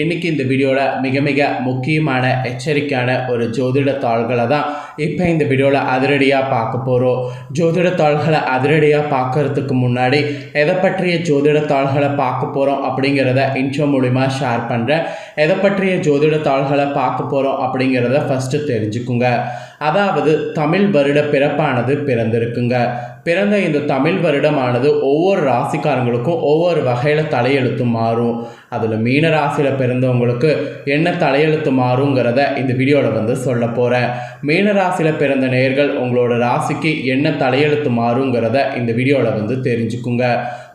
இன்னைக்கு இந்த வீடியோவில் மிக மிக முக்கியமான எச்சரிக்கையான ஒரு ஜோதிட தாள்களை தான் இப்போ இந்த வீடியோவில் அதிரடியாக பார்க்க போகிறோம். ஜோதிட தாள்களை அதிரடியாக பார்க்கறதுக்கு முன்னாடி எதை பற்றிய ஜோதிட தாள்களை பார்க்க போகிறோம் அப்படிங்கிறத இன்ட்ரோ மூலிமா ஷேர் பண்ணுறேன். எதை பற்றிய ஜோதிட தாள்களை பார்க்க போகிறோம் அப்படிங்கிறத ஃபஸ்ட்டு தெரிஞ்சுக்குங்க. அதாவது தமிழ் வருட பிறப்பானது பிறந்திருக்குங்க. பிறந்த இந்த தமிழ் வருடமானது ஒவ்வொரு ராசிக்காரங்களுக்கும் ஒவ்வொரு வகையில் தலையெழுத்து மாறும். அதில் மீன ராசியில் பிறந்தவங்களுக்கு என்ன தலையெழுத்து மாறுங்கிறத இந்த வீடியோவில் சொல்ல போகிறேன். மீன ராசியில் பிறந்த நேயர்கள் உங்களோட ராசிக்கு என்ன தலையெழுத்து மாறுங்கிறத இந்த வீடியோவில் தெரிஞ்சுக்குங்க.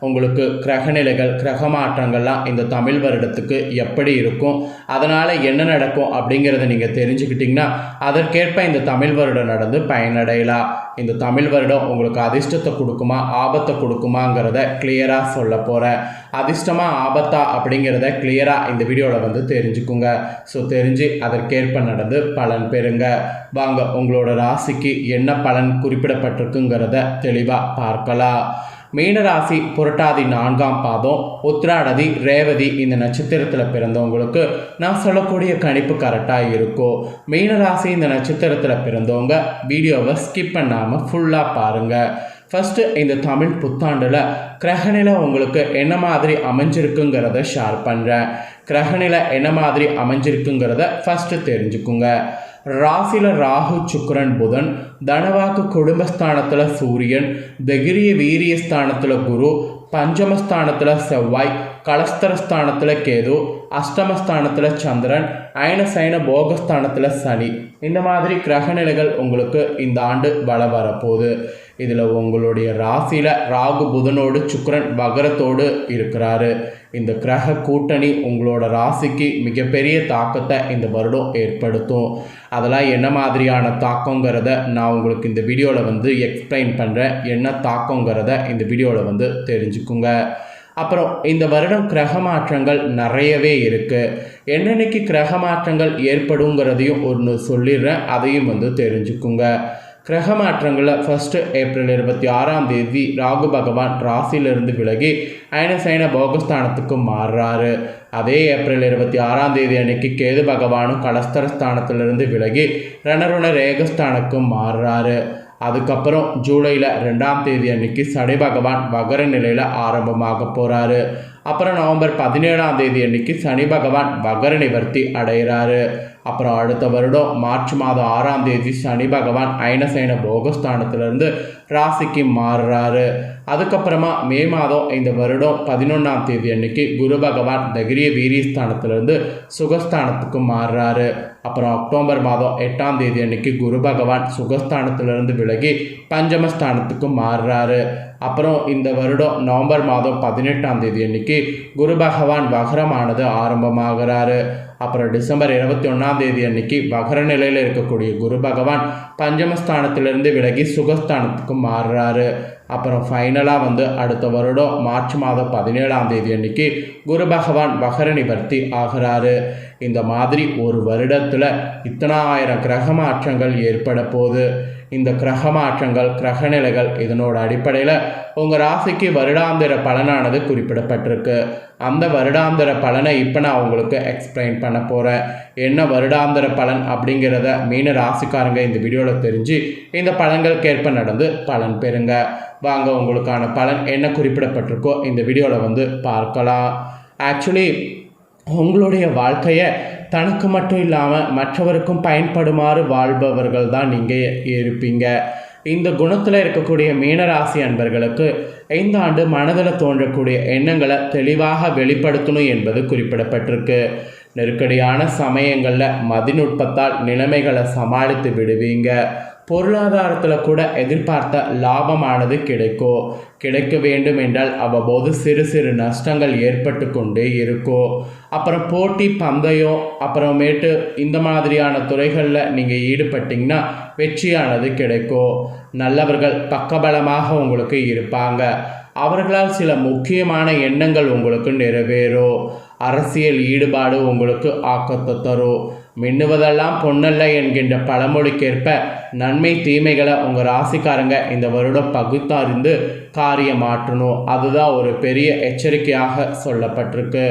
உங்களுக்கு கிரகநிலைகள் கிரக மாற்றங்கள்லாம் இந்த தமிழ் வருடத்துக்கு எப்படி இருக்கும், அதனால் என்ன நடக்கும் அப்படிங்கிறத நீங்கள் தெரிஞ்சுக்கிட்டிங்கன்னா அதற்கேற்ப இந்த தமிழ் வருடம் நடந்து பயனடையலாம். இந்த தமிழ் வருடம் உங்களுக்கு அதிர்ஷ்டத்தை கொடுக்குமா ஆபத்தை கொடுக்குமாங்கிறத கிளியராக சொல்ல போகிறேன். அதிர்ஷ்டமாக ஆபத்தா அப்படிங்கிறத கிளியராக இந்த வீடியோவில் தெரிஞ்சுக்குங்க. ஸோ தெரிஞ்சு அதற்கேற்ப நடந்து பலன் பெறுங்க. வாங்க உங்களோட ராசிக்கு என்ன பலன் குறிப்பிடப்பட்டிருக்குங்கிறத தெளிவாக பார்க்கலாம். மீனராசி புரட்டாதி 4ஆம் பாதம், உத்திராடதி ரேவதி இந்த நட்சத்திரத்தில் பிறந்தவங்களுக்கு நான் சொல்லக்கூடிய கணிப்பு கரெக்டாக இருக்கும். மீனராசி இந்த நட்சத்திரத்தில் பிறந்தவங்க வீடியோவை ஸ்கிப் பண்ணாமல் ஃபுல்லாக பாருங்கள். ஃபஸ்ட்டு இந்த தமிழ் புத்தாண்டில் கிரகநிலை உங்களுக்கு என்ன மாதிரி அமைஞ்சிருக்குங்கிறத ஷேர் பண்ணுறேன். கிரகநிலை என்ன மாதிரி அமைஞ்சிருக்குங்கிறத ஃபஸ்ட்டு தெரிஞ்சுக்குங்க. ராசியில் ராகு சுக்கிரன் புதன், தனவாக்கு குடும்பஸ்தானத்தில் சூரியன், தைரிய வீரியஸ்தானத்தில் குரு, பஞ்சமஸ்தானத்தில் செவ்வாய், கலஸ்தரஸ்தானத்தில் கேது, அஷ்டமஸ்தானத்தில் சந்திரன், அயனசைன போகஸ்தானத்தில் சனி. இந்த மாதிரி கிரகநிலைகள் உங்களுக்கு இந்த ஆண்டு வள வரப்போகுது. இதில் உங்களுடைய ராசியில் ராகு புதனோடு சுக்கிரன் வகரத்தோடு இருக்கிறாரு. இந்த கிரக கூட்டணி உங்களோட ராசிக்கு மிகப்பெரிய தாக்கத்தை இந்த வருடம் ஏற்படுத்தும். அதெல்லாம் என்ன மாதிரியான தாக்கங்கிறத நான் உங்களுக்கு இந்த வீடியோவில் எக்ஸ்பிளைன் பண்ணுறேன். என்ன தாக்கங்கிறத இந்த வீடியோவில் தெரிஞ்சுக்குங்க. அப்புறம் இந்த வருடம் கிரக மாற்றங்கள் நிறையவே இருக்குது. என்னென்னைக்கு கிரக மாற்றங்கள் ஏற்படுங்கிறதையும் ஒன்று சொல்லிடுறேன், அதையும் தெரிஞ்சுக்குங்க. கிரக மாற்றங்களில் ஃபஸ்ட்டு ஏப்ரல் 26ஆம் தேதி ராகு பகவான் ராசியிலிருந்து விலகி அயனசைன போகஸ்தானத்துக்கு மாறுறாரு. அதே ஏப்ரல் 26ஆம் தேதி அன்னைக்கு கேது பகவானும் கலஸ்தரஸ்தானத்திலிருந்து விலகி ரணருண ரேகஸ்தானுக்கு மாறுறாரு. அதுக்கப்புறம் ஜூலையில் 2ஆம் தேதி அன்னைக்கு சனி பகவான் வகர நிலையில் ஆரம்பமாக போகிறாரு. அப்புறம் நவம்பர் 17ஆம் தேதி அன்னைக்கு சனி பகவான் வகர நிவர்த்தி அடைகிறாரு. அப்புறம் அடுத்த வருடம் மார்ச் மாதம் 6ஆம் தேதி சனி பகவான் அயனசைன போகஸ்தானத்திலிருந்து ராசிக்கு மாறுறாரு. அதுக்கப்புறமா மே மாதம் இந்த வருடம் 11ஆம் தேதி அன்னைக்கு குரு பகவான் தைரிய வீரியஸ்தானத்திலிருந்து சுகஸ்தானத்துக்கு மாறுறாரு. அப்புறம் அக்டோபர் மாதம் 8ஆம் தேதி அன்னைக்கு குரு பகவான் சுகஸ்தானத்திலிருந்து விலகி பஞ்சமஸ்தானத்துக்கு மாறுறாரு. அப்புறம் இந்த வருடம் நவம்பர் மாதம் 18ஆம் தேதி அன்னைக்கு குரு பகவான் வகரமானது ஆரம்பமாகிறாரு. அப்புறம் டிசம்பர் 21ஆம் தேதி அன்னைக்கு வகர நிலையில் இருக்கக்கூடிய குரு பகவான் பஞ்சமஸ்தானத்திலிருந்து விலகி சுகஸ்தானத்துக்கு மாறுறாரு. அப்புறம் ஃபைனலாக அடுத்த வருடம் மார்ச் மாதம் 17ஆம் தேதி அன்னைக்கு குரு பகவான் வகர நிவர்த்தி ஆகிறாரு. இந்த மாதிரி ஒரு வருடத்தில் இத்தனை ஆயிரம் கிரக மாற்றங்கள் ஏற்பட போகுது. இந்த கிரக மாற்றங்கள் கிரகநிலைகள் இதனோட அடிப்படையில் உங்கள் ராசிக்கு வருடாந்திர பலனானது குறிப்பிடப்பட்டிருக்கு. அந்த வருடாந்திர பலனை இப்போ நான் உங்களுக்கு எக்ஸ்பிளைன் பண்ண போகிறேன். என்ன வருடாந்திர பலன் அப்படிங்கிறத மீன ராசிக்காரங்க இந்த வீடியோவில் தெரிஞ்சு இந்த பலன்களுக்கேற்ப நடந்து பலன் பெறுங்க. வாங்க உங்களுக்கான பலன் என்ன குறிப்பிடப்பட்டிருக்கோ இந்த வீடியோவில் பார்க்கலாம். ஆக்சுவலி உங்களுடைய வாழ்க்கையை தனக்கு மட்டும் இல்லாமல் மற்றவருக்கும் பயன்படுமாறு வாழ்பவர்கள் தான் நீங்கள் இருப்பீங்க. இந்த குணத்தில் இருக்கக்கூடிய மீனராசி அன்பர்களுக்கு இந்த ஆண்டு மனதில் தோன்றக்கூடிய எண்ணங்களை தெளிவாக வெளிப்படுத்தணும் என்பது குறிப்பிடப்பட்டிருக்கு. நெருக்கடியான சமயங்களில் மதிநுட்பத்தால் நிலைமைகளை சமாளித்து விடுவீங்க. பொருளாதாரத்தில் கூட எதிர்பார்த்த லாபமானது கிடைக்க வேண்டும் என்றால் அவ்வப்போது சிறு சிறு நஷ்டங்கள் ஏற்பட்டு கொண்டே இருக்கும். அப்புறம் போட்டி பந்தயம் அப்புறமேட்டு இந்த மாதிரியான துறைகளில் நீங்கள் ஈடுபட்டிங்கன்னா வெற்றியானது கிடைக்கும். நல்லவர்கள் பக்கபலமாக உங்களுக்கு இருப்பாங்க. அவர்களால் சில முக்கியமான எண்ணங்கள் உங்களுக்கு நிறைவேறும். அரசியல் ஈடுபாடு உங்களுக்கு ஆக்கத்தை தரும். மின்னுவதெல்லாம் பொன்னல்ல என்கின்ற பழமொழிக்கேற்ப நன்மை தீமைகளை உங்கள் ராசிக்காரங்க இந்த வருடம் பகுத்தறிந்து காரியமாற்றணும். அதுதான் ஒரு பெரிய எச்சரிக்கையாக சொல்லப்பட்டிருக்கு.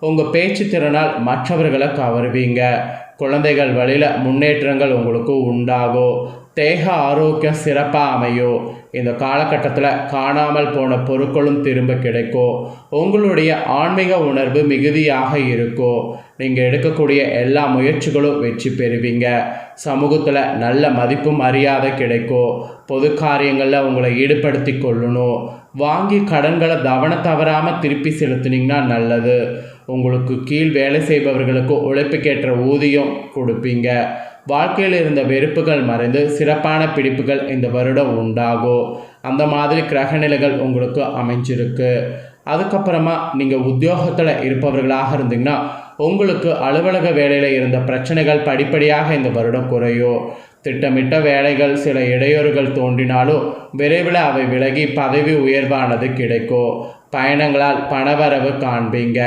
உங்கள் பேச்சு திறனால் மற்றவர்களை கவருவீங்க. குழந்தைகள் வழியில் முன்னேற்றங்கள் உங்களுக்கு உண்டாகும். தேக ஆரோக்கியம் சிறப்பாக அமையும். இந்த காலகட்டத்தில் காணாமல் போன பொருட்களும் திரும்ப கிடைக்கும். உங்களுடைய ஆன்மீக உணர்வு மிகுதியாக இருக்கும். நீங்கள் எடுக்கக்கூடிய எல்லா முயற்சிகளும் வெற்றி பெறுவீங்க. சமூகத்தில் நல்ல மதிப்பு மரியாதை கிடைக்கும். பொது காரியங்களில் உங்களை ஈடுபடுத்தி கொள்ளணும். வாங்கி கடன்களை தவறாமல் திருப்பி செலுத்தினீங்கன்னா நல்லது. உங்களுக்கு கீழ் வேலை செய்பவர்களுக்கு உழைப்புக்கேற்ற ஊதியம் கொடுப்பீங்க. வாழ்க்கையில் இருந்த வெறுப்புகள் மறைந்து சிறப்பான பிடிப்புகள் இந்த வருடம் உண்டாகும். அந்த மாதிரி கிரகநிலைகள் உங்களுக்கு அமைஞ்சிருக்கு. அதுக்கப்புறமா நீங்கள் உத்தியோகத்தில் இருப்பவர்களாக இருந்தீங்கன்னா உங்களுக்கு அலுவலக வேலையில் இருந்த பிரச்சனைகள் படிப்படியாக இந்த வருடம் குறையும். திட்டமிட்ட வேலைகள் சில இடையூறுகள் தோன்றினாலும் விரைவில் அவை விலகி பதவி உயர்வானது கிடைக்கும். பயணங்களால் பணவரவு காண்பீங்க.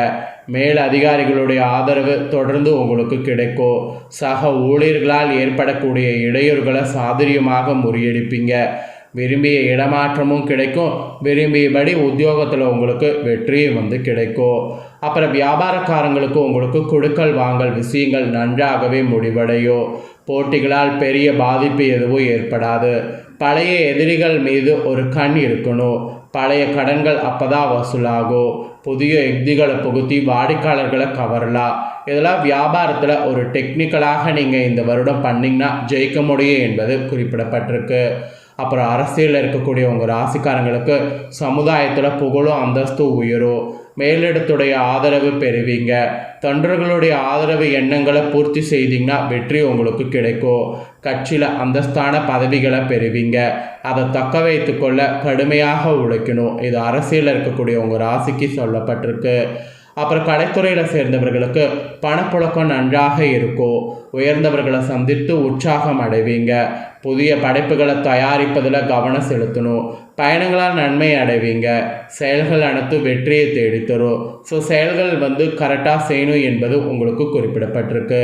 மேல் அதிகாரிகளுடைய ஆதரவு தொடர்ந்து உங்களுக்கு கிடைக்கும். சக ஊழியர்களால் ஏற்படக்கூடிய இடையூறுகளை சாதுரியமாக முறியடிப்பீங்க. விரும்பிய இடமாற்றமும் கிடைக்கும். விரும்பியபடி உத்தியோகத்தில் உங்களுக்கு வெற்றியும் கிடைக்கும். அப்புறம் வியாபாரக்காரங்களுக்கு உங்களுக்கு கொடுக்கல் வாங்கல் விஷயங்கள் நன்றாகவே முடிவடையும். போட்டிகளால் பெரிய பாதிப்பு எதுவும் ஏற்படாது. பழைய எதிரிகள் மீது ஒரு கண் இருக்கணும். பழைய கடன்கள் அப்போதான் வசூலாகும். புதிய யுக்திகளை புகுத்தி வாடிக்கையாளர்களை கவரலாம். இதெல்லாம் வியாபாரத்தில் ஒரு டெக்னிக்கலாக நீங்கள் இந்த வருடம் பண்ணிங்கன்னா ஜெயிக்க முடியும் என்பது குறிப்பிடப்பட்டிருக்கு. அப்புறம் அரசியலில் இருக்கக்கூடிய உங்கள் ராசிக்காரங்களுக்கு சமுதாயத்தில் புகழும் அந்தஸ்து உயரும். மேலிடத்துடைய ஆதரவு பெறுவீங்க. தொண்டர்களுடைய ஆதரவு எண்ணங்களை பூர்த்தி செய்தீங்கன்னா வெற்றி உங்களுக்கு கிடைக்கும். கட்சியில் அந்தஸ்தான பதவிகளை பெறுவீங்க. அதை தக்க வைத்து கொள்ள கடுமையாக உழைக்கணும். இது அரசியலில் இருக்கக்கூடிய உங்கள் ராசிக்கு சொல்லப்பட்டிருக்கு. அப்புறம் கலைத்துறையில் சேர்ந்தவர்களுக்கு பணப்புழக்கம் நன்றாக இருக்கும். உயர்ந்தவர்களை சந்தித்து உற்சாகம் அடைவீங்க. புதிய படைப்புகளை தயாரிப்பதில் கவனம் செலுத்தணும். பயணங்களால் நன்மை அடைவீங்க. செயல்கள் அனைத்து வெற்றியை தேடித்தரும். ஸோ செயல்கள் கரெக்டாக செய்யணும் என்பது உங்களுக்கு குறிப்பிடப்பட்டிருக்கு.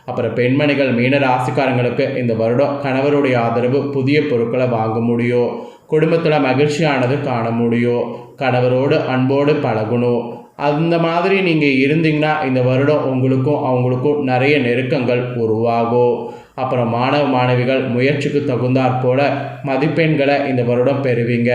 அப்புறம் பெண்மணிகள் மீன ராசிக்காரங்களுக்கு இந்த வருடம் கணவருடைய ஆதரவு புதிய பொருட்களை வாங்க முடியும். குடும்பத்தில் மகிழ்ச்சியானது காண முடியும். கணவரோடு அன்போடு பழகணும். அந்த மாதிரி நீங்கள் இருந்தீங்கன்னா இந்த வருடம் உங்களுக்கும் அவங்களுக்கும் நிறைய நெருக்கங்கள் உருவாகும். அப்புறம் மாணவ மாணவிகள் முயற்சிக்கு தகுந்தாற் போல மதிப்பெண்களை இந்த வருடம் பெறுவீங்க.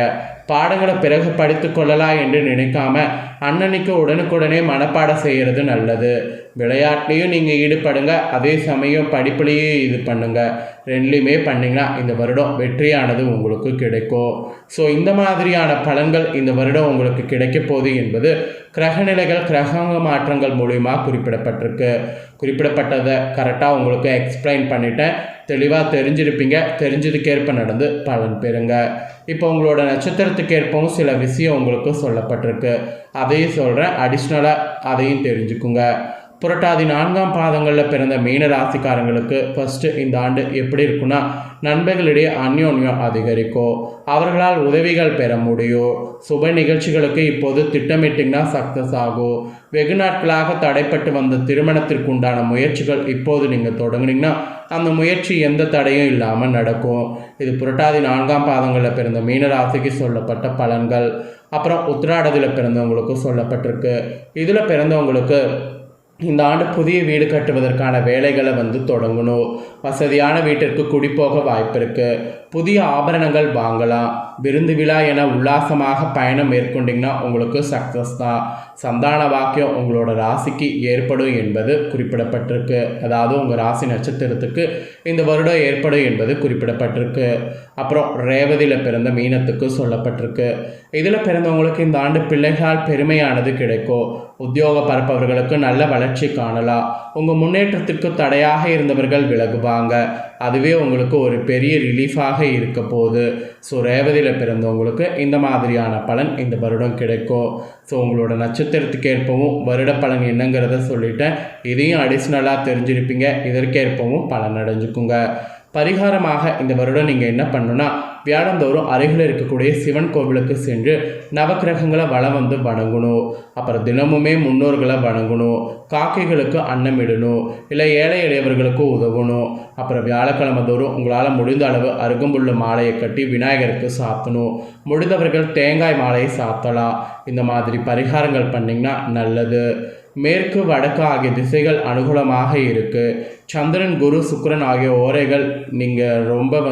பாடங்களை பிறகு படித்து கொள்ளலாம் என்று நினைக்காம அன்னன்னைக்கு உடனுக்குடனே மனப்பாடம் செய்கிறது நல்லது. விளையாட்டுலேயும் நீங்கள் ஈடுபடுங்க. அதே சமயம் படிப்புலேயும் இது பண்ணுங்க. ரெண்டுலேயுமே பண்ணிங்கன்னா இந்த வருடம் வெற்றியானது உங்களுக்கு கிடைக்கும். ஸோ இந்த மாதிரியான பலன்கள் இந்த வருடம் உங்களுக்கு கிடைக்க போகுது என்பது கிரகநிலைகள் கிரக மாற்றங்கள் மூலிமா குறிப்பிடப்பட்டிருக்கு. குறிப்பிடப்பட்டதை கரெக்டாக உங்களுக்கு எக்ஸ்பிளைன் பண்ணிட்டேன். தெளிவாக தெரிஞ்சிருப்பீங்க. தெரிஞ்சதுக்கேற்ப நடந்து பலன் பெறுங்க. இப்போ உங்களோட நட்சத்திரத்துக்கேற்பவும் சில விஷயம் உங்களுக்கு சொல்லப்பட்டிருக்கு. அதையும் சொல்கிறேன். அடிஷ்னலாக அதையும் தெரிஞ்சுக்குங்க. புரட்டாதி 4ஆம் பாதங்களில் பிறந்த மீன ராசிக்காரங்களுக்கு ஃபஸ்ட்டு இந்த ஆண்டு எப்படி இருக்குன்னா, நண்பர்களிடையே அந்யோன்யம் அதிகரிக்கும். அவர்களால் உதவிகள் பெற முடியும். சுப நிகழ்ச்சிகளுக்கு இப்போது திட்டமிட்டிங்கன்னா சக்ஸஸ் ஆகும். வெகு நாட்களாக தடைப்பட்டு வந்த திருமணத்திற்கு உண்டான முயற்சிகள் இப்போது நீங்கள் தொடங்குனீங்கன்னா அந்த முயற்சி எந்த தடையும் இல்லாமல் நடக்கும். இது புரட்டாதி 4ஆம் பாதங்களில் பிறந்த மீனராசிக்கு சொல்லப்பட்ட பலன்கள். அப்புறம் உத்திராடத்தில் பிறந்தவங்களுக்கு சொல்லப்பட்டிருக்கு. இதில் பிறந்தவங்களுக்கு இந்த ஆண்டு புதிய வீடு கட்டுவதற்கான வேலைகளை தொடங்கணும். வசதியான வீட்டிற்கு குடிப்போக வாய்ப்பு இருக்குது. புதிய ஆபரணங்கள் வாங்கலாம். விருந்து விழா என உல்லாசமாக பயணம் மேற்கொண்டிங்கன்னா உங்களுக்கு சக்ஸஸ் தான். சந்தான வாக்கியம் உங்களோட ராசிக்கு ஏற்படும் என்பது குறிப்பிடப்பட்டிருக்கு. அதாவது உங்கள் ராசி நட்சத்திரத்துக்கு இந்த வருடம் ஏற்படும் என்பது குறிப்பிடப்பட்டிருக்கு. அப்புறம் ரேவதியில் பிறந்த மீனத்துக்கு சொல்லப்பட்டிருக்கு. இதில் பிறந்தவங்களுக்கு இந்த ஆண்டு பிள்ளைகளால் பெருமையானது கிடைக்கும். உத்தியோக பரப்பவர்களுக்கு நல்ல வளர்ச்சி காணலாம். உங்கள் முன்னேற்றத்திற்கு தடையாக இருந்தவர்கள் விலகுவாங்க. அதுவே உங்களுக்கு ஒரு பெரிய ரிலீஃபாக இருக்க போகுது. ஸோ ரேவதியில் பிறந்தவங்களுக்கு இந்த மாதிரியான பலன் இந்த வருடம் கிடைக்கும். ஸோ உங்களோட நட்சத்திரத்துக்கு ஏற்பவும் வருட பலன் என்னங்கிறத சொல்லிட்டேன். இதையும் அடிஷ்னலாக தெரிஞ்சிருப்பீங்க. இதற்கேற்பவும் பலன் அடைஞ்சுக்குங்க. பரிகாரமாக இந்த வருடம் நீங்கள் என்ன பண்ணணும்னா, வியாழந்தோறும் அருகில் இருக்கக்கூடிய சிவன் கோவிலுக்கு சென்று நவக்கிரகங்களை வலம் வணங்கணும். அப்புறம் தினமுமே முன்னோர்களை வணங்கணும். காக்கைகளுக்கு அன்னமிடணும். இல்லை ஏழை எளியவர்களுக்கு உதவணும். அப்புறம் வியாழக்கிழமை தோறும் உங்களால் முடிந்த அளவு அருகம்புல் மாலையை கட்டி விநாயகருக்கு சாத்தணும். முடிந்தவர்கள் தேங்காய் மாலையை சாத்தலாம். இந்த மாதிரி பரிகாரங்கள் பண்ணிங்கன்னா நல்லது. மேற்கு வடக்கு ஆகிய திசைகள் அனுகூலமாக இருக்குது. சந்திரன் குரு சுக்கிரன் ஆகிய ஓரைகள் நீங்கள் ரொம்ப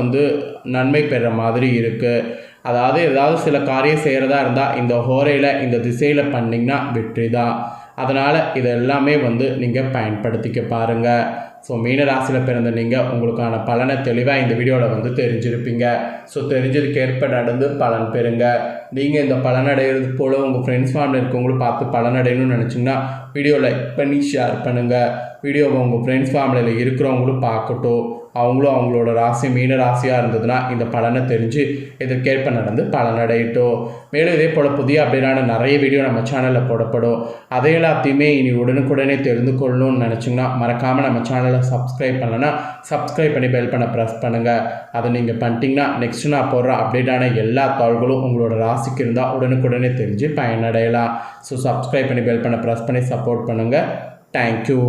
நன்மை பெற மாதிரி இருக்குது. அதாவது ஏதாவது சில காரியம் செய்கிறதா இருந்தால் இந்த ஹோரையில் இந்த திசையில் பண்ணிங்கன்னா வெற்றி தான். அதனால் இதெல்லாமே நீங்கள் பயன்படுத்திக்க பாருங்கள். ஸோ மீன ராசியில் பிறந்த நீங்கள் உங்களுக்கான பலனை தெளிவாக இந்த வீடியோவில் தெரிஞ்சிருப்பீங்க. ஸோ தெரிஞ்சதுக்கேற்ப நடந்து பலன் பெறுங்க. நீங்கள் இந்த பலனடைகிறது போல் உங்கள் ஃப்ரெண்ட்ஸ் ஃபேமிலி இருக்கவங்களும் பார்த்து பலனடையணும்னு நினச்சிங்கன்னா வீடியோ லைக் பண்ணி ஷேர் பண்ணுங்கள். வீடியோவை உங்கள் ஃப்ரெண்ட்ஸ் ஃபேமிலியில் இருக்கிறவங்களும் பார்க்கட்டும். அவங்களும் அவங்களோட ராசி மீன ராசியாக இருந்ததுன்னா இந்த பலனை தெரிஞ்சு இதற்கேற்ப நடந்து பலனடையட்டும். மேலும் இதே போல் புதிய அப்டேட்டான நிறைய வீடியோ நம்ம சேனலில் போடப்படும். அதை எல்லாத்தையுமே இனி உடனுக்குடனே தெரிந்து கொள்ளணும்னு நினச்சிங்கன்னா மறக்காமல் நம்ம சேனலை சப்ஸ்கிரைப் பண்ணலைன்னா சப்ஸ்கிரைப் பண்ணி பெல் பண்ண ப்ரெஸ் பண்ணுங்கள். அதை நீங்கள் பண்ணிட்டீங்கன்னா நெக்ஸ்ட்டு நான் போடுற அப்டேட்டான எல்லா தாள்களும் உங்களோட ராசிக்கு இருந்தால் உடனுக்குடனே தெரிஞ்சு பயனடையலாம். ஸோ சப்ஸ்கிரைப் பண்ணி பெல் பண்ண ப்ரெஸ் பண்ணி சப்போர்ட் பண்ணுங்கள். தேங்க்யூ.